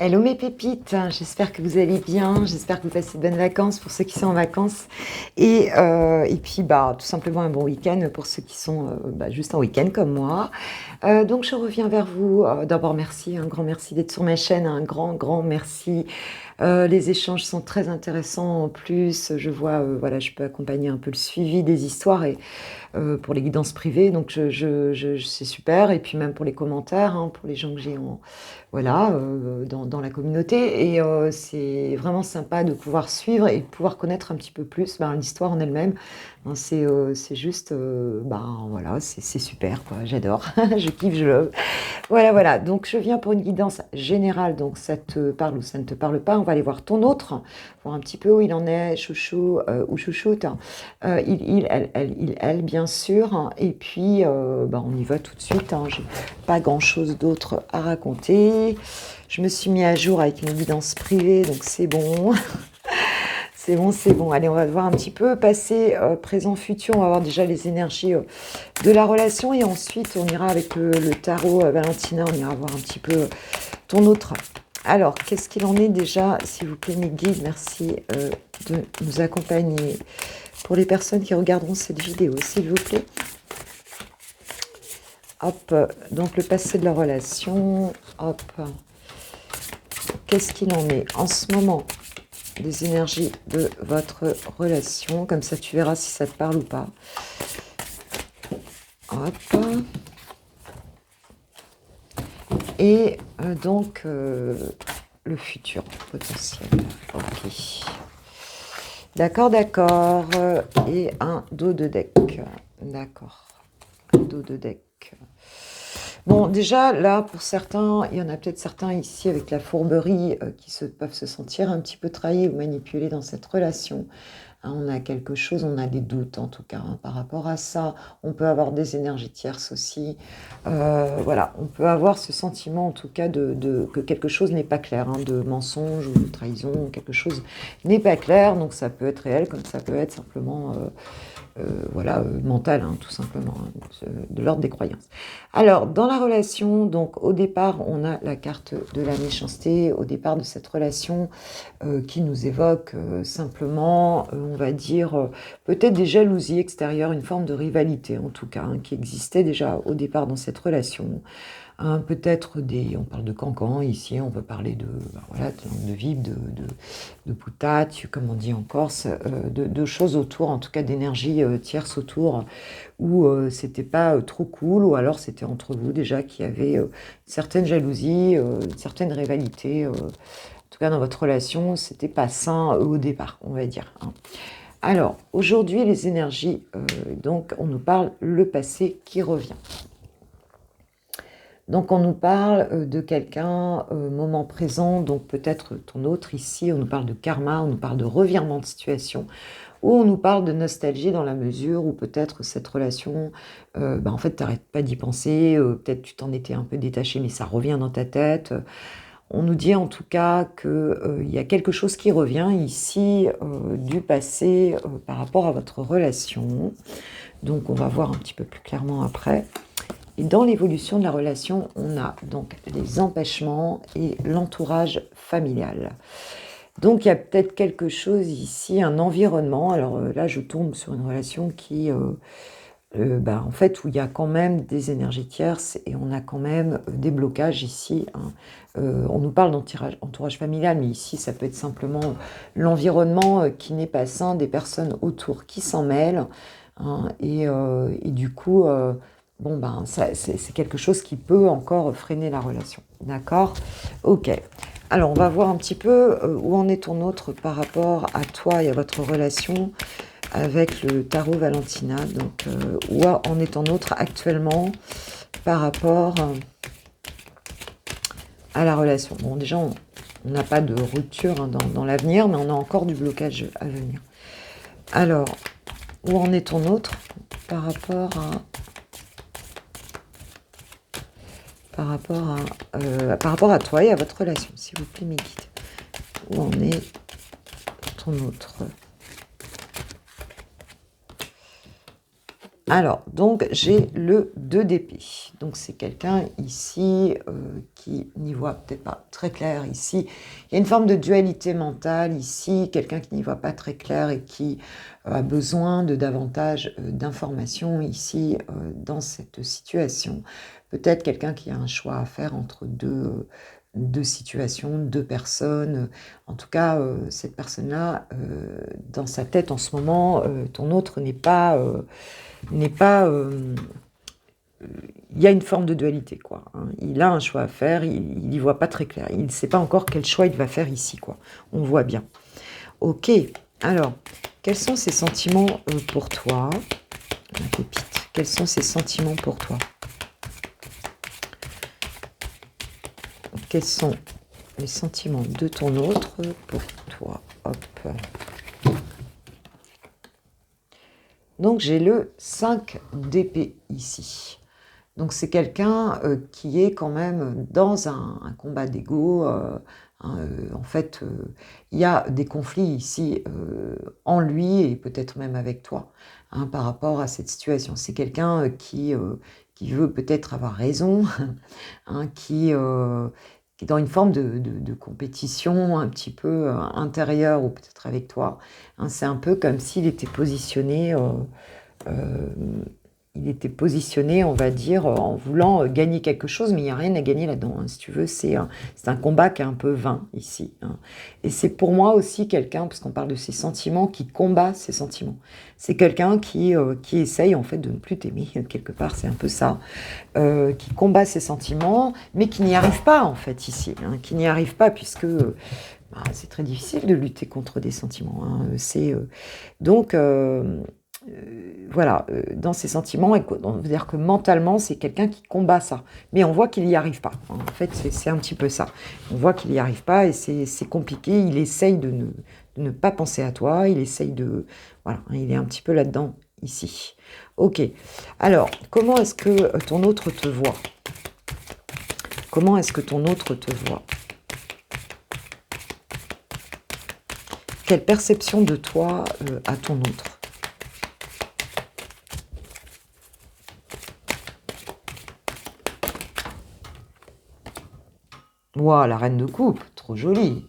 Hello mes pépites, j'espère que vous allez bien, j'espère que vous passez de bonnes vacances pour ceux qui sont en vacances et puis tout simplement un bon week-end pour ceux qui sont juste en week-end comme moi. Donc je reviens vers vous, d'abord merci, un grand merci d'être sur ma chaîne, un grand merci. Les échanges sont très intéressants en plus, je vois, voilà, je peux accompagner un peu le suivi des histoires et pour les guidances privées, donc c'est super, et puis même pour les commentaires, hein, pour les gens que j'ai voilà, dans la communauté. Et c'est vraiment sympa de pouvoir suivre et de pouvoir connaître un petit peu plus l'histoire en elle-même. Hein, c'est juste, voilà, c'est super, quoi. J'adore, je kiffe, je love. Voilà, voilà. Donc, je viens pour une guidance générale. Donc, ça te parle ou ça ne te parle pas. On va aller voir ton autre, voir un petit peu où il en est, chouchou ou chouchoute. Elle, bien sûr. Hein. Et puis, on y va tout de suite. Hein. J'ai pas grand-chose d'autre à raconter. Je me suis mis à jour avec une guidance privée, donc c'est bon. C'est bon, c'est bon. Allez, on va voir un petit peu passé, présent, futur. On va voir déjà les énergies de la relation et ensuite on ira avec le tarot Valentina. On ira voir un petit peu ton autre. Alors, qu'est-ce qu'il en est déjà, s'il vous plaît, mes guides? Merci de nous accompagner. Pour les personnes qui regarderont cette vidéo, s'il vous plaît. Hop, donc le passé de la relation. Hop. Qu'est-ce qu'il en est en ce moment des énergies de votre relation? Comme ça, tu verras si ça te parle ou pas. Hop. Et donc, le futur potentiel. Ok. D'accord, d'accord. Et un dos de deck. D'accord. Un dos de deck. Bon, déjà, là, pour certains, il y en a peut-être certains ici avec la fourberie peuvent se sentir un petit peu trahis ou manipulés dans cette relation. Hein, on a quelque chose, on a des doutes en tout cas par rapport à ça. On peut avoir des énergies tierces aussi. Voilà, on peut avoir ce sentiment en tout cas que quelque chose n'est pas clair, hein, de mensonge ou de trahison, quelque chose n'est pas clair. Donc ça peut être réel comme ça peut être simplement mental, hein, tout simplement, hein, de l'ordre des croyances. Alors, dans la relation, donc au départ, on a la carte de la méchanceté, au départ de cette relation qui nous évoque simplement, on va dire, peut-être des jalousies extérieures, une forme de rivalité en tout cas, hein, qui existait déjà au départ dans cette relation. Hein, peut-être on parle de cancan ici, on peut parler de langue de vivre, de poutate, comme on dit en Corse, de choses autour, en tout cas d'énergie tierce autour, où c'était pas trop cool, ou alors c'était entre vous déjà qu'il y avait une certaine jalousie, une certaine rivalité. En tout cas, dans votre relation, c'était pas sain au départ, on va dire. Hein. Alors, aujourd'hui, les énergies, donc on nous parle le passé qui revient. Donc on nous parle de quelqu'un, moment présent, donc peut-être ton autre ici, on nous parle de karma, on nous parle de revirement de situation, ou on nous parle de nostalgie dans la mesure où peut-être cette relation, en fait, tu n'arrêtes pas d'y penser, peut-être tu t'en étais un peu détaché, mais ça revient dans ta tête. On nous dit en tout cas qu'il y a quelque chose qui revient ici du passé par rapport à votre relation. Donc on va voir un petit peu plus clairement après. Et dans l'évolution de la relation, on a donc les empêchements et l'entourage familial. Donc il y a peut-être quelque chose ici, un environnement. Alors là, je tombe sur une relation qui, en fait, où il y a quand même des énergies tierces et on a quand même des blocages ici. Hein. On nous parle d'entourage familial, mais ici, ça peut être simplement l'environnement qui n'est pas sain, des personnes autour qui s'en mêlent. Hein, et du coup... c'est quelque chose qui peut encore freiner la relation. D'accord? Ok. Alors, on va voir un petit peu où en est ton autre par rapport à toi et à votre relation avec le tarot Valentina. Donc, où en est ton autre actuellement par rapport à la relation? Bon, déjà, on n'a pas de rupture hein, dans l'avenir, mais on a encore du blocage à venir. Alors, où en est ton autre par rapport à toi et à votre relation, s'il vous plaît, mes guides. Où en est ton autre? Alors, donc, j'ai le 2 d'épée. Donc, c'est quelqu'un ici qui n'y voit peut-être pas très clair ici. Il y a une forme de dualité mentale ici, quelqu'un qui n'y voit pas très clair et qui a besoin de davantage d'informations ici dans cette situation. Peut-être quelqu'un qui a un choix à faire entre deux situations, deux personnes. En tout cas, cette personne-là, dans sa tête en ce moment, ton autre n'est pas... il y a une forme de dualité, quoi. Hein. Il a un choix à faire, il n'y voit pas très clair. Il ne sait pas encore quel choix il va faire ici, quoi. On voit bien. Ok, alors, quels sont ses sentiments pour toi? La pépite. Quels sont ses sentiments pour toi? Quels sont les sentiments de ton autre pour toi? Hop. Donc, j'ai le 5 d'épée ici. Donc, c'est quelqu'un qui est quand même dans un combat d'ego. En fait, il y a des conflits ici en lui et peut-être même avec toi hein, par rapport à cette situation. C'est quelqu'un qui veut peut-être avoir raison, hein, qui est dans une forme de compétition un petit peu intérieure ou peut-être avec toi. Hein, c'est un peu comme s'il était positionné... il était positionné, on va dire, en voulant gagner quelque chose, mais il n'y a rien à gagner là-dedans. Hein, si tu veux, c'est un combat qui est un peu vain ici. Hein. Et c'est pour moi aussi quelqu'un, parce qu'on parle de ses sentiments, qui combat ses sentiments. C'est quelqu'un qui essaye en fait de ne plus t'aimer, quelque part, c'est un peu ça, qui combat ses sentiments, mais qui n'y arrive pas en fait ici, hein, qui n'y arrive pas puisque c'est très difficile de lutter contre des sentiments. Hein. Donc voilà, dans ses sentiments, on veut dire que mentalement, c'est quelqu'un qui combat ça. Mais on voit qu'il n'y arrive pas. En fait, c'est un petit peu ça. On voit qu'il n'y arrive pas et c'est compliqué. Il essaye de ne pas penser à toi. Il essaye de... Voilà, il est un petit peu là-dedans, ici. Ok. Alors, comment est-ce que ton autre te voit? Comment est-ce que ton autre te voit? Quelle perception de toi a ton autre? Waouh, la reine de coupe, trop jolie.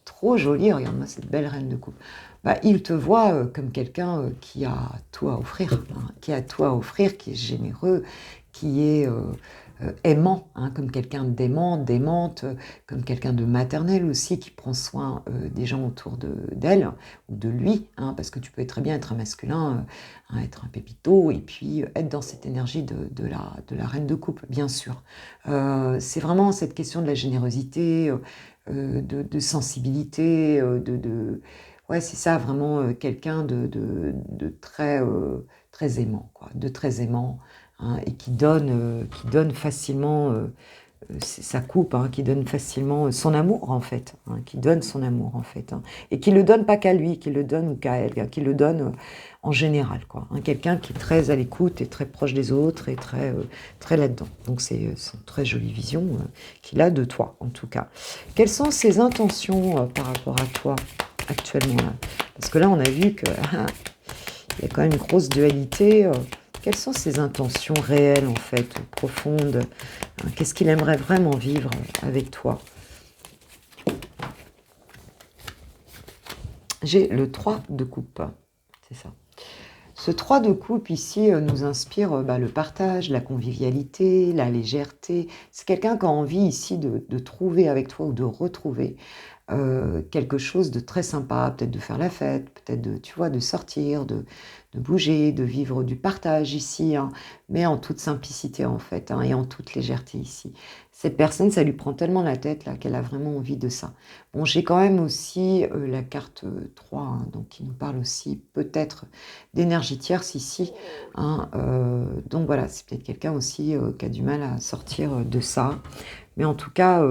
Trop jolie, regarde-moi cette belle reine de coupe. Bah, il te voit comme quelqu'un qui a tout à offrir, hein, qui a tout à offrir, qui est généreux, qui est aimant, hein, comme quelqu'un d'aimant, d'aimante, comme quelqu'un de maternel aussi, qui prend soin des gens autour d'elle ou de lui, hein, parce que tu peux très bien être un masculin, hein, être un pépito, et puis être dans cette énergie de la reine de coupe, bien sûr. C'est vraiment cette question de la générosité, de sensibilité, ouais, c'est ça, vraiment quelqu'un de très, très aimant, quoi, de très aimant, hein, et qui donne facilement sa coupe, hein, qui donne facilement son amour, en fait, hein, qui donne son amour, en fait, hein, et qui le donne pas qu'à lui, qui le donne ou qu'à elle, qui le donne en général, quoi, hein, quelqu'un qui est très à l'écoute et très proche des autres et très, très là-dedans. Donc c'est une très jolie vision qu'il a de toi, en tout cas. Quelles sont ses intentions par rapport à toi actuellement là? Parce que là, on a vu que il y a quand même une grosse dualité. Quelles sont ses intentions réelles, en fait, profondes? Qu'est-ce qu'il aimerait vraiment vivre avec toi? J'ai le 3 de coupe, c'est ça. Ce 3 de coupe ici nous inspire le partage, la convivialité, la légèreté. C'est quelqu'un qui a envie ici de trouver avec toi ou de retrouver quelque chose de très sympa, peut-être de faire la fête, peut-être tu vois, de sortir, de bouger, de vivre du partage ici, hein, mais en toute simplicité en fait, hein, et en toute légèreté ici. Cette personne, ça lui prend tellement la tête là qu'elle a vraiment envie de ça. Bon, j'ai quand même aussi la carte 3, hein, donc qui nous parle aussi peut-être d'énergie tierce ici. Hein, donc voilà, c'est peut-être quelqu'un aussi qui a du mal à sortir de ça. Mais en tout cas,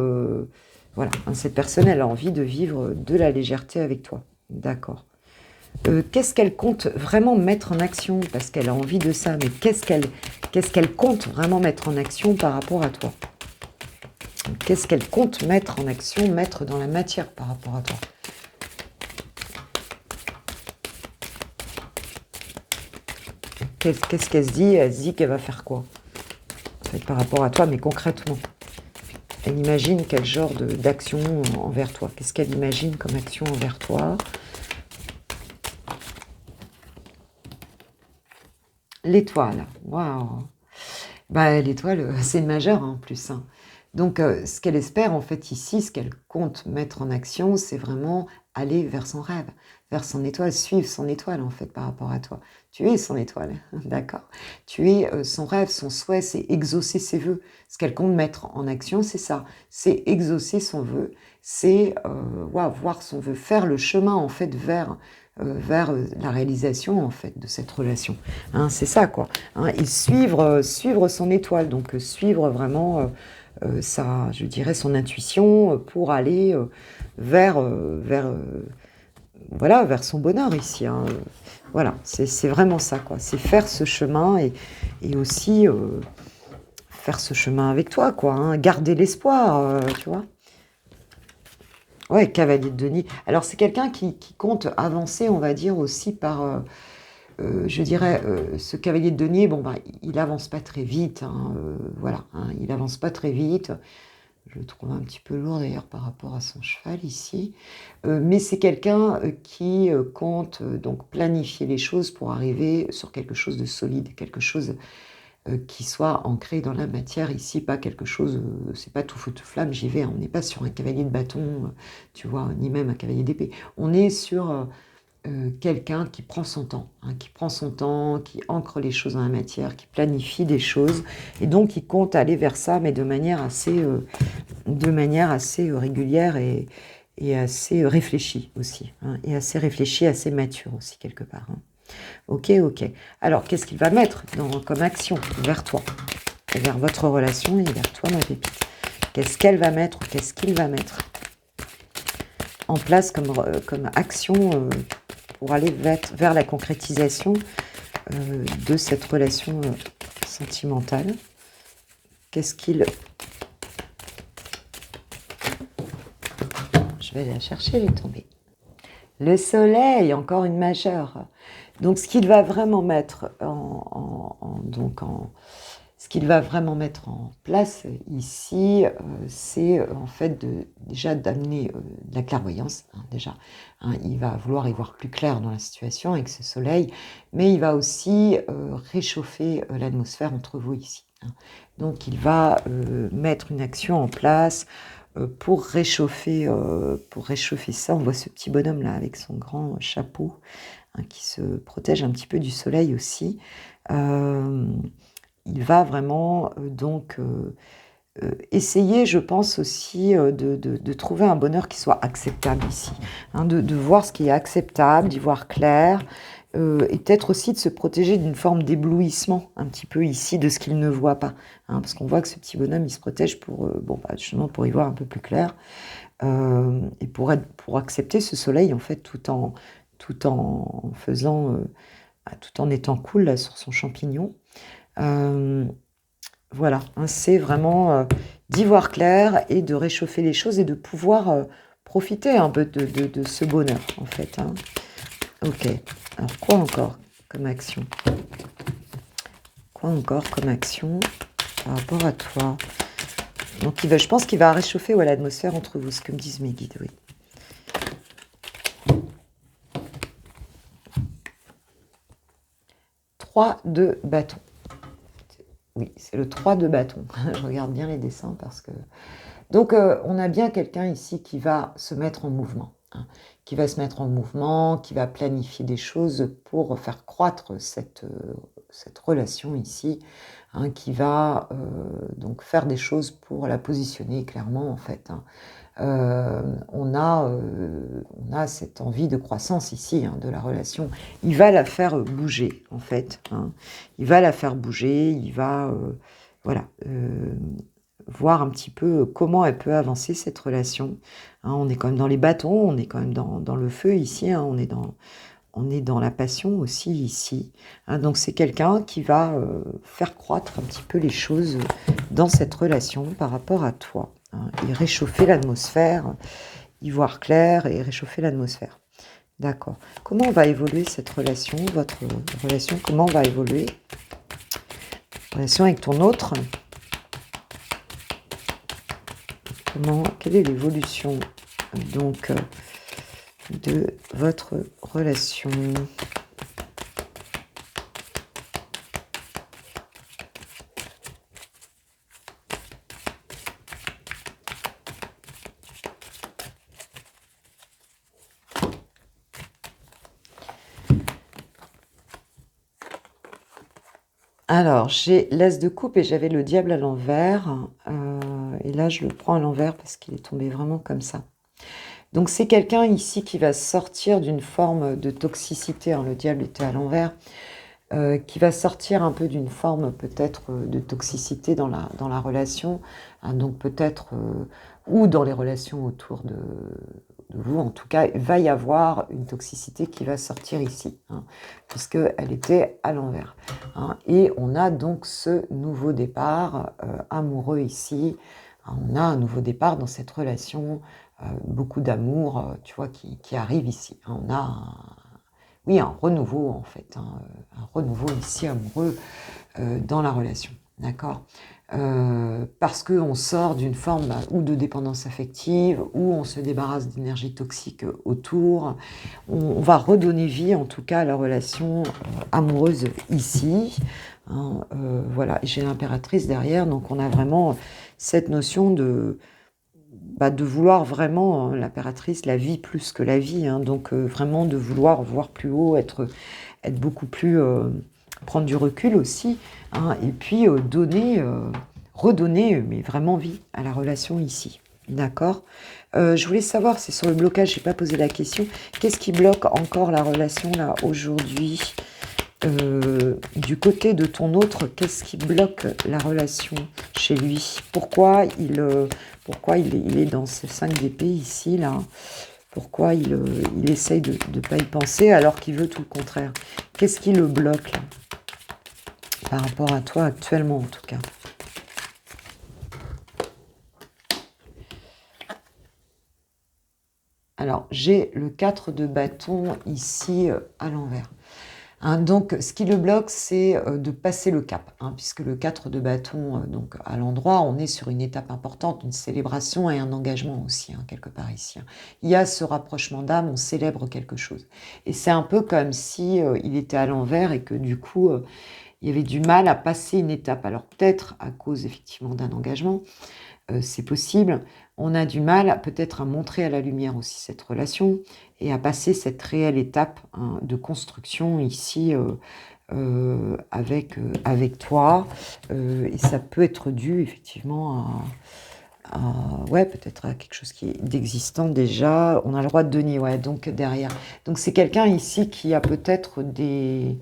voilà, hein, cette personne, elle a envie de vivre de la légèreté avec toi. D'accord. Qu'est-ce qu'elle compte vraiment mettre en action? Parce qu'elle a envie de ça, mais qu'est-ce qu'elle compte vraiment mettre en action par rapport à toi? Qu'est-ce qu'elle compte mettre en action, mettre dans la matière par rapport à toi? qu'est-ce qu'elle se dit? Elle se dit qu'elle va faire quoi? En fait, par rapport à toi, mais concrètement. Elle imagine quel genre d'action envers toi? Qu'est-ce qu'elle imagine comme action envers toi? L'étoile, waouh! Bah, l'étoile, c'est une majeure, hein, en plus, hein. Donc, ce qu'elle espère, en fait, ici, ce qu'elle compte mettre en action, c'est vraiment aller vers son rêve, vers son étoile, suivre son étoile, en fait, par rapport à toi. Tu es son étoile, d'accord? Tu es, son rêve, son souhait, c'est exaucer ses vœux. Ce qu'elle compte mettre en action, c'est ça, c'est exaucer son vœu, c'est, waouh, voir son vœu, faire le chemin, en fait, vers la réalisation, en fait, de cette relation. Hein, c'est ça, quoi. Hein, et suivre son étoile, donc suivre vraiment je dirais, son intuition pour aller voilà, vers son bonheur ici. Hein. Voilà, c'est vraiment ça, quoi. C'est faire ce chemin et aussi faire ce chemin avec toi, quoi. Hein. Garder l'espoir, tu vois. Ouais, cavalier de denier. Alors, c'est quelqu'un qui compte avancer, on va dire, aussi par... je dirais, ce cavalier de denier, bon, bah, il avance pas très vite, hein, voilà, hein, il avance pas très vite. Je le trouve un petit peu lourd d'ailleurs par rapport à son cheval ici. Mais c'est quelqu'un qui compte donc planifier les choses pour arriver sur quelque chose de solide, quelque chose qui soit ancré dans la matière ici, pas quelque chose, c'est pas tout feu tout flamme, j'y vais, hein. On n'est pas sur un cavalier de bâton, tu vois, ni même un cavalier d'épée. On est sur quelqu'un qui prend son temps, hein, qui prend son temps, qui ancre les choses dans la matière, qui planifie des choses, et donc qui compte aller vers ça, mais de manière assez régulière et assez réfléchie aussi, hein, et assez réfléchie, assez mature aussi quelque part. Hein. Ok. Alors, qu'est-ce qu'il va mettre comme action vers toi, et vers votre relation et vers toi, ma pépite? Qu'est-ce qu'elle va mettre ou qu'est-ce qu'il va mettre en place comme action pour aller vers la concrétisation de cette relation sentimentale? Qu'est-ce qu'il... Je vais aller la chercher, elle est tombée. Le soleil, encore une majeure. Donc, ce qu'il va vraiment mettre ce qu'il va vraiment mettre en place ici, c'est en fait déjà d'amener de la clairvoyance, hein, déjà. Hein, il va vouloir y voir plus clair dans la situation avec ce soleil, mais il va aussi réchauffer l'atmosphère entre vous ici. Hein. Donc, il va mettre une action en place pour réchauffer ça. On voit ce petit bonhomme là avec son grand chapeau, hein, qui se protège un petit peu du soleil aussi. Il va vraiment essayer, je pense aussi, de trouver un bonheur qui soit acceptable ici. Hein, de voir ce qui est acceptable, d'y voir clair, et peut-être aussi de se protéger d'une forme d'éblouissement un petit peu ici de ce qu'il ne voit pas. Hein, parce qu'on voit que ce petit bonhomme, il se protège pour, justement pour y voir un peu plus clair, et pour accepter ce soleil en fait tout en faisant, tout en étant cool là, sur son champignon. Voilà, hein, c'est vraiment d'y voir clair et de réchauffer les choses et de pouvoir profiter un peu de ce bonheur, en fait. Hein. Ok, alors quoi encore comme action? Quoi encore comme action par rapport à toi? Donc, je pense qu'il va réchauffer l'atmosphère entre vous, ce que me disent mes guides, oui. Trois de bâton. Oui, c'est le 3 de bâton. Je regarde bien les dessins parce que... Donc, on a bien quelqu'un ici qui va se mettre en mouvement. Hein, qui va se mettre en mouvement, qui va planifier des choses pour faire croître cette relation ici, hein, qui va donc faire des choses pour la positionner clairement, en fait. Hein. On a cette envie de croissance ici, hein, de la relation. Il va la faire bouger, en fait. Hein. Il va la faire bouger, il va voir un petit peu comment elle peut avancer, cette relation. Hein, on est quand même dans les bâtons, on est quand même dans le feu ici, hein, on est dans la passion aussi ici. Hein, donc c'est quelqu'un qui va faire croître un petit peu les choses dans cette relation par rapport à toi. Hein, et réchauffer l'atmosphère, y voir clair et réchauffer l'atmosphère. D'accord. Comment va évoluer cette relation, votre relation, comment va évoluer? Relation avec ton autre, quelle est l'évolution donc de votre relation? Alors, j'ai l'As de coupe et j'avais le diable à l'envers. Et là, je le prends à l'envers parce qu'il est tombé vraiment comme ça. Donc, c'est quelqu'un ici qui va sortir d'une forme de toxicité, hein, le diable était à l'envers, qui va sortir un peu d'une forme peut-être de toxicité dans la relation, hein, donc peut-être, ou dans les relations autour de vous, en tout cas, il va y avoir une toxicité qui va sortir ici, hein, puisqu'elle était à l'envers. Hein, et on a donc ce nouveau départ amoureux ici. Hein, on a un nouveau départ dans cette relation, beaucoup d'amour, tu vois, qui arrive ici. Hein, on a oui, un renouveau en fait, hein, un renouveau ici amoureux dans la relation, d'accord? Parce qu'on sort d'une forme ou de dépendance affective, ou on se débarrasse d'énergie toxique autour. On va redonner vie, en tout cas, à la relation amoureuse ici. Hein, voilà, j'ai l'impératrice derrière, donc on a vraiment cette notion de vouloir vraiment, l'impératrice, la vie plus que la vie. Hein, donc vraiment de vouloir voir plus haut, être beaucoup plus... prendre du recul aussi, hein, et puis redonner, mais vraiment vie à la relation ici. D'accord. Je voulais savoir, c'est sur le blocage, j'ai pas posé la question, qu'est-ce qui bloque encore la relation là aujourd'hui du côté de ton autre, qu'est-ce qui bloque la relation chez lui? Pourquoi il est dans ces 5 d'épée ici, là? Pourquoi il essaye de ne pas y penser alors qu'il veut tout le contraire? Qu'est-ce qui le bloque là, par rapport à toi actuellement en tout cas? Alors, j'ai le 4 de bâton ici à l'envers. Hein, donc, ce qui le bloque, c'est de passer le cap, hein, puisque le 4 de bâton, donc à l'endroit, on est sur une étape importante, une célébration et un engagement aussi, hein, quelque part ici. Hein. Il y a ce rapprochement d'âme, on célèbre quelque chose. Et c'est un peu comme si il était à l'envers et que du coup, il y avait du mal à passer une étape. Alors peut-être à cause effectivement d'un engagement, c'est possible. On a du mal peut-être à montrer à la lumière aussi cette relation et à passer cette réelle étape, hein, de construction ici avec toi. Et ça peut être dû effectivement ouais, peut-être à quelque chose qui est d'existant déjà. On a le roi de denier, ouais, donc derrière. Donc c'est quelqu'un ici qui a peut-être des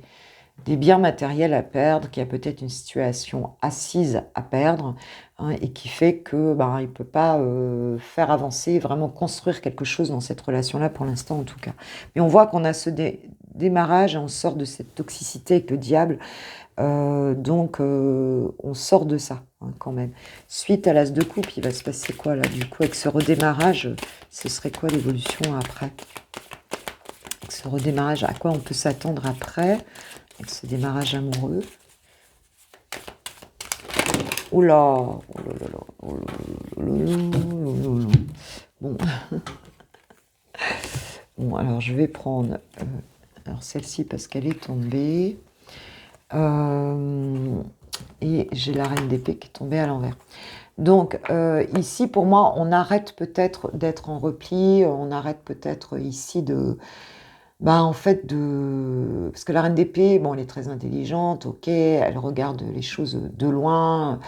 biens matériels à perdre, qui a peut-être une situation assise à perdre, hein, et qui fait que il ne peut pas faire avancer, vraiment construire quelque chose dans cette relation-là pour l'instant en tout cas. Mais on voit qu'on a ce démarrage, et on sort de cette toxicité avec le diable, donc on sort de ça, hein, quand même. Suite à l'as de coupe, il va se passer quoi là du coup avec ce redémarrage? Ce serait quoi l'évolution après? Avec ce redémarrage, à quoi on peut s'attendre après? Avec ce démarrage amoureux. Oula, oh là là là, oh là là là là. Bon. Bon, alors je vais prendre alors celle-ci parce qu'elle est tombée. Et j'ai la reine d'épée qui est tombée à l'envers. Donc ici, pour moi, on arrête peut-être d'être en repli, on arrête peut-être ici de... en fait, parce que la reine d'épée, bon, elle est très intelligente, ok, elle regarde les choses de loin,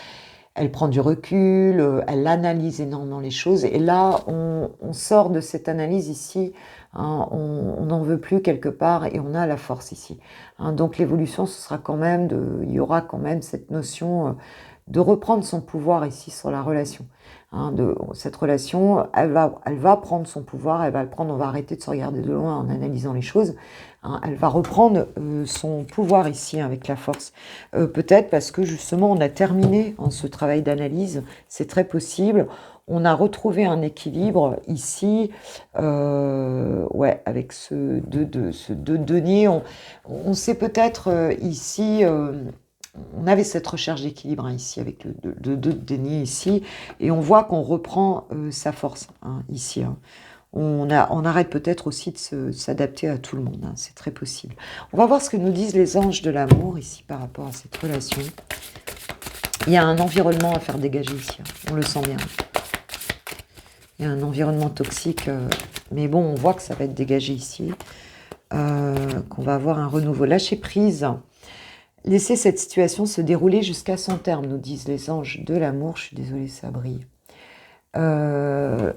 elle prend du recul, elle analyse énormément les choses, et là, on sort de cette analyse ici, hein, on n'en veut plus quelque part, et on a la force ici. Hein, donc l'évolution, ce sera quand même, il y aura quand même cette notion de reprendre son pouvoir ici sur la relation. Hein, cette relation, elle va prendre son pouvoir, elle va le prendre, on va arrêter de se regarder de loin en analysant les choses. Hein, elle va reprendre son pouvoir ici, hein, avec la force. Peut-être parce que justement on a terminé ce travail d'analyse, c'est très possible. on a retrouvé un équilibre ici, ouais, avec ce 2 denier. On sait peut-être ici, on avait cette recherche d'équilibre hein, ici, avec le 2 de denier ici, et on voit qu'on reprend sa force hein, ici. Hein. On arrête peut-être aussi de s'adapter à tout le monde, hein, c'est très possible. On va voir ce que nous disent les anges de l'amour ici par rapport à cette relation. Il y a un environnement à faire dégager ici, hein, on le sent bien. Il y a un environnement toxique, mais bon, on voit que ça va être dégagé ici, qu'on va avoir un renouveau. Lâcher prise, laisser cette situation se dérouler jusqu'à son terme, nous disent les anges de l'amour. Je suis désolée, ça brille. On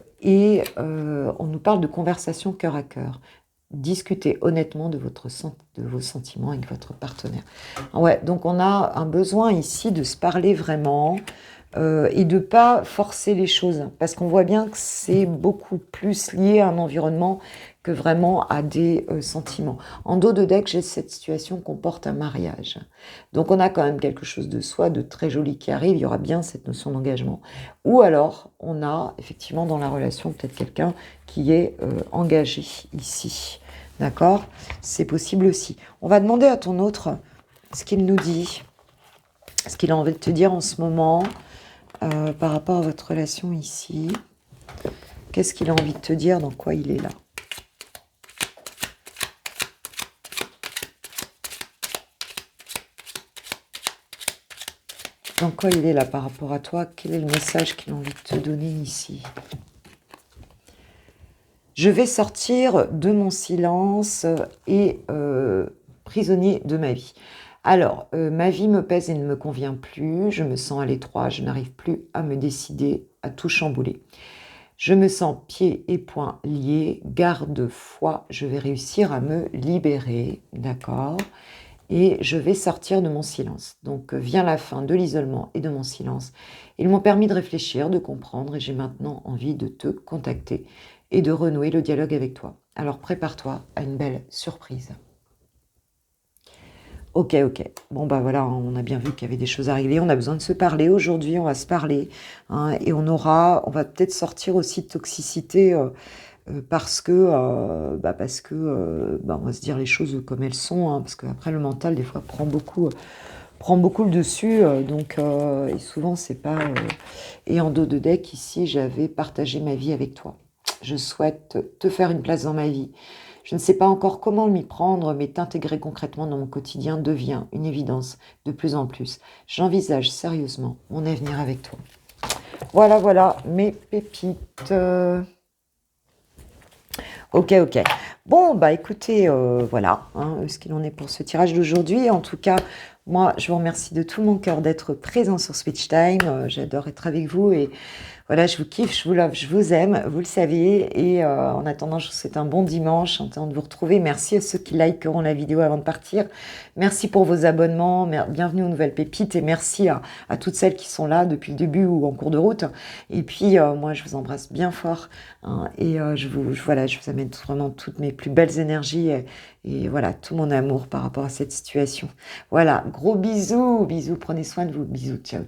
nous parle de conversation cœur à cœur. Discutez honnêtement de vos sentiments avec votre partenaire. Ouais, donc on a un besoin ici de se parler vraiment et de ne pas forcer les choses. Parce qu'on voit bien que c'est beaucoup plus lié à un environnement que vraiment à des sentiments. En dos de deck, j'ai cette situation qu'on porte un mariage. Donc on a quand même quelque chose de soi, de très joli qui arrive, il y aura bien cette notion d'engagement. Ou alors, on a effectivement dans la relation peut-être quelqu'un qui est engagé ici. D'accord? C'est possible aussi. On va demander à ton autre ce qu'il nous dit, ce qu'il a envie de te dire en ce moment par rapport à votre relation ici. Qu'est-ce qu'il a envie de te dire, dans quoi il est là? Dans quoi il est là par rapport à toi? Quel est le message qu'il a envie de te donner ici? Je vais sortir de mon silence et prisonnier de ma vie. Alors, ma vie me pèse et ne me convient plus. Je me sens à l'étroit. Je n'arrive plus à me décider, à tout chambouler. Je me sens pieds et poings liés. Garde foi, je vais réussir à me libérer. D'accord? Et je vais sortir de mon silence. Donc vient la fin de l'isolement et de mon silence. Ils m'ont permis de réfléchir, de comprendre, et j'ai maintenant envie de te contacter et de renouer le dialogue avec toi. Alors prépare-toi à une belle surprise. Ok. Bon bah voilà, on a bien vu qu'il y avait des choses à régler. On a besoin de se parler aujourd'hui, on va se parler. Hein, et on va peut-être sortir aussi de toxicité parce que on va se dire les choses comme elles sont, hein, parce qu'après le mental des fois prend beaucoup le dessus, et souvent c'est pas... Et en dos de deck ici, j'avais partagé ma vie avec toi. Je souhaite te faire une place dans ma vie. Je ne sais pas encore comment m'y prendre, mais t'intégrer concrètement dans mon quotidien devient une évidence de plus en plus. J'envisage sérieusement mon avenir avec toi. Voilà mes pépites. Ok. Bon, bah écoutez, voilà ce qu'il en est pour ce tirage d'aujourd'hui. En tout cas, moi, je vous remercie de tout mon cœur d'être présent sur Switch Time. J'adore être avec vous et voilà, je vous kiffe, je vous love, je vous aime, vous le savez. Et en attendant, je vous souhaite un bon dimanche, en attendant de vous retrouver. Merci à ceux qui likeront la vidéo avant de partir. Merci pour vos abonnements. Bienvenue aux nouvelles pépites et merci à toutes celles qui sont là depuis le début ou en cours de route. Et puis, moi, je vous embrasse bien fort. Hein, et je vous amène vraiment toutes mes plus belles énergies et voilà, tout mon amour par rapport à cette situation. Voilà, gros bisous, prenez soin de vous. Bisous, ciao.